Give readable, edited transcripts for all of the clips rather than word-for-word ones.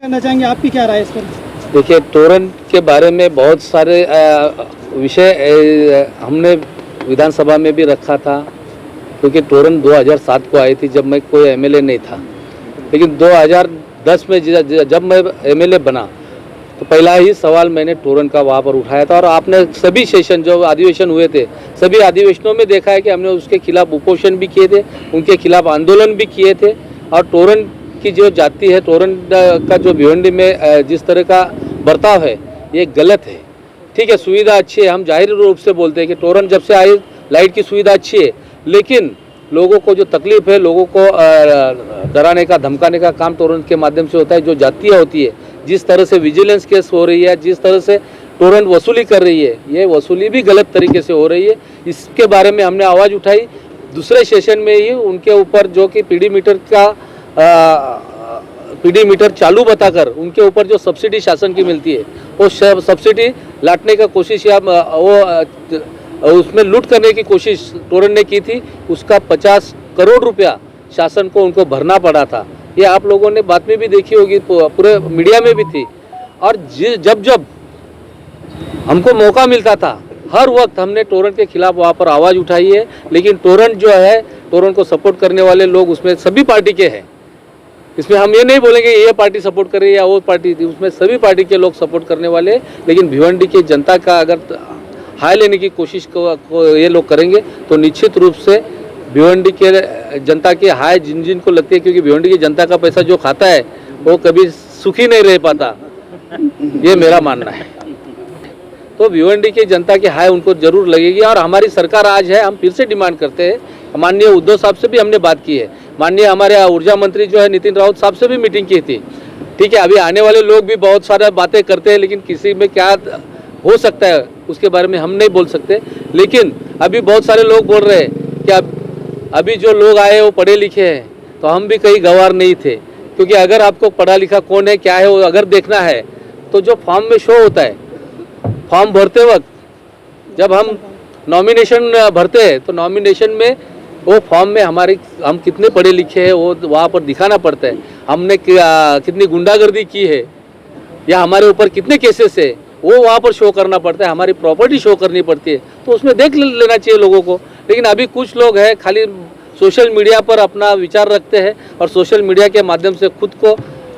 करना चाहेंगे, आपकी क्या राय है इस पर? देखिए, तोरण के बारे में बहुत सारे विषय हमने विधानसभा में भी रखा था, क्योंकि तोरण 2007 को आई थी जब मैं कोई एमएलए नहीं था। लेकिन 2010 में जब मैं एमएलए बना तो पहला ही सवाल मैंने तोरण का वहाँ पर उठाया था। और आपने सभी सेशन जो अधिवेशन हुए थे, सभी अधिवेशनों में देखा है कि हमने उसके खिलाफ उपोषण भी किए थे, उनके खिलाफ आंदोलन भी किए थे। और तोरण की जो जाति है, तोरण का जो भिवंडी में जिस तरह का बर्ताव है, ये गलत है। ठीक है, सुविधा अच्छी है, हम जाहिर रूप से बोलते हैं कि तोरण जब से आई लाइट की सुविधा अच्छी है, लेकिन लोगों को जो तकलीफ है, लोगों को डराने का धमकाने का काम तोरण के माध्यम से होता है। जो जातियाँ होती है, जिस तरह से विजिलेंस केस हो रही है, जिस तरह से तोरण वसूली कर रही है, ये वसूली भी गलत तरीके से हो रही है। इसके बारे में हमने आवाज़ उठाई। दूसरे सेशन में ही उनके ऊपर जो कि पीडी मीटर चालू बताकर उनके ऊपर जो सब्सिडी शासन की मिलती है, वो सब्सिडी लाटने का कोशिश या वो उसमें लूट करने की कोशिश तोरण ने की थी। उसका 50 करोड़ रुपया शासन को उनको भरना पड़ा था। ये आप लोगों ने बात में भी देखी होगी, पूरे मीडिया में भी थी। और जब हमको मौका मिलता था, हर वक्त हमने तोरण के खिलाफ वहाँ पर आवाज़ उठाई है। लेकिन तोरण जो है, तोरण को सपोर्ट करने वाले लोग उसमें सभी पार्टी के हैं। इसमें हम ये नहीं बोलेंगे ये पार्टी सपोर्ट कर रही है या वो पार्टी, उसमें सभी पार्टी के लोग सपोर्ट करने वाले। लेकिन भिवंडी की जनता का अगर हाय लेने की कोशिश को ये लोग करेंगे तो निश्चित रूप से भिवंडी के जनता की हाय जिन को लगती है, क्योंकि भिवंडी की जनता का पैसा जो खाता है वो कभी सुखी नहीं रह पाता, ये मेरा मानना है। तो भिवंडी की जनता की हाय उनको जरूर लगेगी। और हमारी सरकार आज है, हम फिर से डिमांड करते हैं, माननीय उद्धव साहब से भी हमने बात की है, माननीय हमारे ऊर्जा मंत्री जो है नितिन राउत साहब से भी मीटिंग की थी। ठीक है, अभी आने वाले लोग भी बहुत सारा बातें करते हैं, लेकिन किसी में क्या हो सकता है उसके बारे में हम नहीं बोल सकते। लेकिन अभी बहुत सारे लोग बोल रहे हैं कि अभी जो लोग आए वो पढ़े लिखे हैं, तो हम भी कहीं गवार नहीं थे। क्योंकि अगर आपको पढ़ा लिखा कौन है, क्या है, वो अगर देखना है तो जो फॉर्म में शो होता है, फॉर्म भरते वक्त जब हम नॉमिनेशन भरते हैं तो नॉमिनेशन में वो फॉर्म में हम कितने पढ़े लिखे हैं वो वहाँ पर दिखाना पड़ता है। हमने कितनी गुंडागर्दी की है या हमारे ऊपर कितने केसेस है, वो वहाँ पर शो करना पड़ता है। हमारी प्रॉपर्टी शो करनी पड़ती है, तो उसमें देख लेना चाहिए लोगों को। लेकिन अभी कुछ लोग हैं खाली सोशल मीडिया पर अपना विचार रखते हैं और सोशल मीडिया के माध्यम से खुद को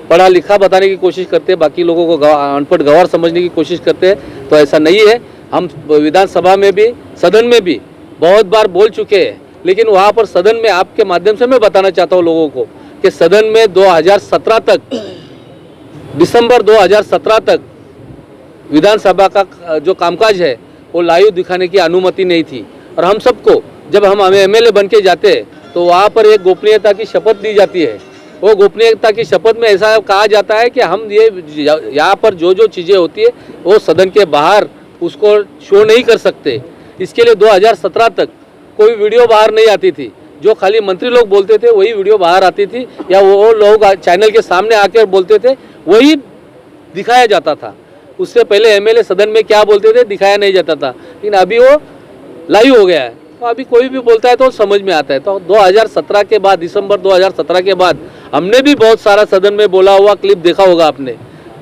पढ़ा लिखा बताने की कोशिश करते हैं, बाकी लोगों को अनपढ़ गंवार समझने की कोशिश करते हैं। तो ऐसा नहीं है। हम विधानसभा में भी, सदन में भी बहुत बार बोल चुके हैं। लेकिन वहाँ पर सदन में आपके माध्यम से मैं बताना चाहता हूँ लोगों को कि सदन में 2017 तक, दिसंबर 2017 तक विधानसभा का जो कामकाज है वो लाइव दिखाने की अनुमति नहीं थी। और हम सबको जब हम एमएलए बन के जाते हैं तो वहाँ पर एक गोपनीयता की शपथ दी जाती है। वो गोपनीयता की शपथ में ऐसा कहा जाता है कि हम ये यहाँ पर जो चीज़ें होती है वो सदन के बाहर उसको शो नहीं कर सकते। इसके लिए 2017 तक कोई वीडियो बाहर नहीं आती थी। जो खाली मंत्री लोग बोलते थे वही वीडियो बाहर आती थी, या वो लोग चैनल के सामने आकर बोलते थे वही दिखाया जाता था। उससे पहले एमएलए सदन में क्या बोलते थे दिखाया नहीं जाता था। लेकिन अभी वो लाइव हो गया है, तो अभी कोई भी बोलता है तो समझ में आता है। तो 2017 के बाद, दिसंबर 2017 के बाद हमने भी बहुत सारा सदन में बोला हुआ क्लिप देखा होगा आपने।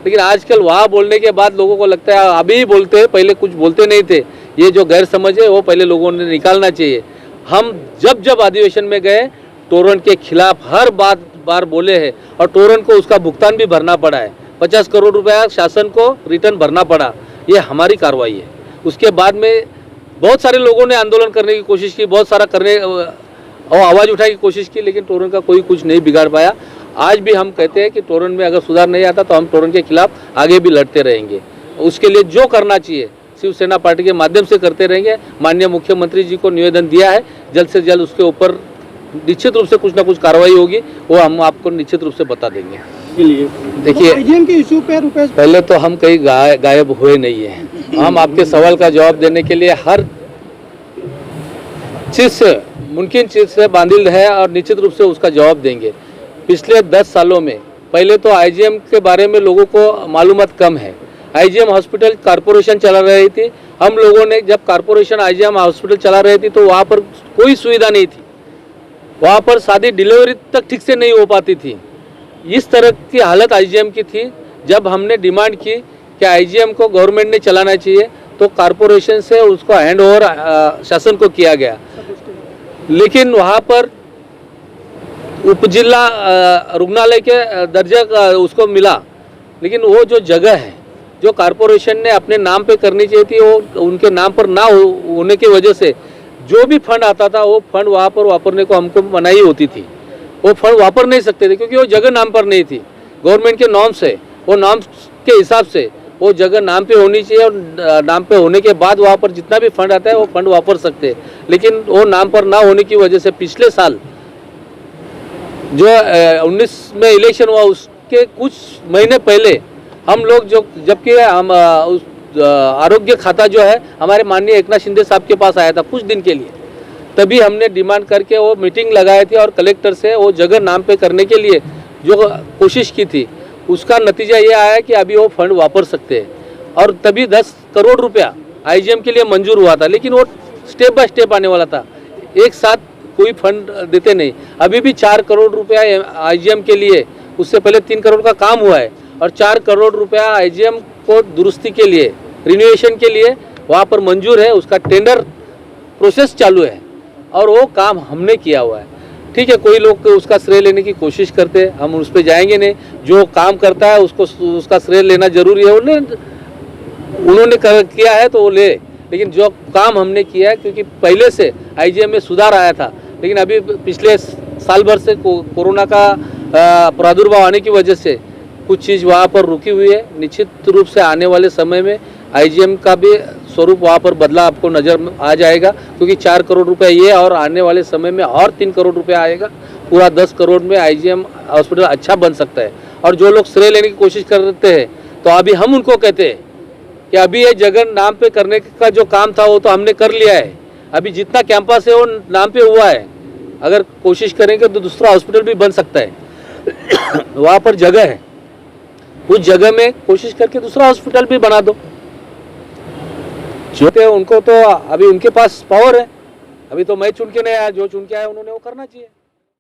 लेकिन आजकल वहाँ बोलने के बाद लोगों को लगता है अभी बोलते हैं, पहले कुछ बोलते नहीं थे। ये जो गैर समझ है वो पहले लोगों ने निकालना चाहिए। हम जब अधिवेशन में गए तोरण के खिलाफ हर बार बोले हैं और तोरण को उसका भुगतान भी भरना पड़ा है। 50 करोड़ रुपया शासन को रिटर्न भरना पड़ा। ये हमारी कार्रवाई है। उसके बाद में बहुत सारे लोगों ने आंदोलन करने की कोशिश की, बहुत सारा करने और आवाज़ उठाने की कोशिश की, लेकिन तोरण का कोई कुछ नहीं बिगाड़ पाया। आज भी हम कहते हैं कि तोरण में अगर सुधार नहीं आता तो हम तोरण के खिलाफ आगे भी लड़ते रहेंगे। उसके लिए जो करना चाहिए शिवसेना पार्टी के माध्यम से करते रहेंगे। माननीय मुख्यमंत्री जी को निवेदन दिया है, जल्द से जल्द उसके ऊपर निश्चित रूप से कुछ ना कुछ कार्रवाई होगी, वो हम आपको निश्चित रूप से बता देंगे। देखिए, पहले तो हम कहीं गायब हुए नहीं है। हम आपके सवाल का जवाब देने के लिए हर चीज़ से, मुमकिन चीज़ से बांधिल है और निश्चित रूप से उसका जवाब देंगे। पिछले 10 सालों में पहले तो आईजीएम के बारे में लोगों को मालूमात कम है। आईजीएम हॉस्पिटल कारपोरेशन चला रही थी। हम लोगों ने जब कारपोरेशन आईजीएम हॉस्पिटल चला रही थी तो वहाँ पर कोई सुविधा नहीं थी। वहाँ पर शादी डिलीवरी तक ठीक से नहीं हो पाती थी। इस तरह की हालत आईजीएम की थी। जब हमने डिमांड की कि आईजीएम को गवर्नमेंट ने चलाना चाहिए तो कॉरपोरेशन से उसको हैंड ओवर शासन को किया गया, लेकिन वहाँ पर उपजिला रुग्णालय के दर्जा उसको मिला, लेकिन वो जो जगह है जो कॉरपोरेशन ने अपने नाम पे करनी चाहिए थी वो उनके नाम पर ना होने की वजह से जो भी फंड आता था वो फंड वहाँ पर वापरने को हमको मनाही होती थी। वो फंड वापर नहीं सकते थे क्योंकि वो जगह नाम पर नहीं थी। गवर्नमेंट के नॉर्म्स है, वो नॉर्म्स के हिसाब से वो जगह नाम पे होनी चाहिए और नाम पे होने के बाद वहाँ पर जितना भी फंड आता है वो फंड वापर सकते हैं, लेकिन वो नाम पर ना होने की वजह से पिछले साल जो 19 में इलेक्शन हुआ उसके कुछ महीने पहले हम लोग जो जबकि हम उस आरोग्य खाता जो है हमारे माननीय एकनाथ शिंदे साहब के पास आया था कुछ दिन के लिए, तभी हमने डिमांड करके वो मीटिंग लगाई थी और कलेक्टर से वो जगह नाम पे करने के लिए जो कोशिश की थी उसका नतीजा ये आया कि अभी वो फंड वापर सकते हैं। और तभी 10 करोड़ रुपया आईजीएम के लिए मंजूर हुआ था, लेकिन वो स्टेप बाय स्टेप आने वाला था, एक साथ कोई फंड देते नहीं। अभी भी 4 करोड़ रुपया आईजीएम के लिए, उससे पहले 3 करोड़ का काम हुआ है और 4 करोड़ रुपया आईजीएम को दुरुस्ती के लिए, रिन्यूएशन के लिए वहाँ पर मंजूर है। उसका टेंडर प्रोसेस चालू है और वो काम हमने किया हुआ है। ठीक है, कोई लोग उसका श्रेय लेने की कोशिश करते हैं, हम उस पर जाएंगे नहीं। जो काम करता है उसको उसका श्रेय लेना जरूरी है, उन्होंने किया है तो वो ले, लेकिन जो काम हमने किया है, क्योंकि पहले से आईजीएम में सुधार आया था, लेकिन अभी पिछले साल भर से कोरोना का प्रादुर्भाव आने की वजह से कुछ चीज़ वहाँ पर रुकी हुई है। निश्चित रूप से आने वाले समय में आईजीएम का भी स्वरूप वहाँ पर बदला आपको नज़र आ जाएगा, क्योंकि 4 करोड़ रुपया ये और आने वाले समय में और 3 करोड़ रुपया आएगा। पूरा 10 करोड़ में आईजीएम हॉस्पिटल अच्छा बन सकता है। और जो लोग श्रेय लेने की कोशिश करते हैं तो अभी हम उनको कहते हैं कि अभी ये जगह नाम पे करने का जो काम था वो तो हमने कर लिया है। अभी जितना कैंपस है वो नाम पे हुआ है, अगर कोशिश करेंगे तो दूसरा हॉस्पिटल भी बन सकता है। वहाँ पर जगह है, उस जगह में कोशिश करके दूसरा हॉस्पिटल भी बना दो। जो थे उनको तो अभी उनके पास पावर है, अभी तो मैं चुन के नहीं आया, जो चुन के आया उन्होंने वो करना चाहिए।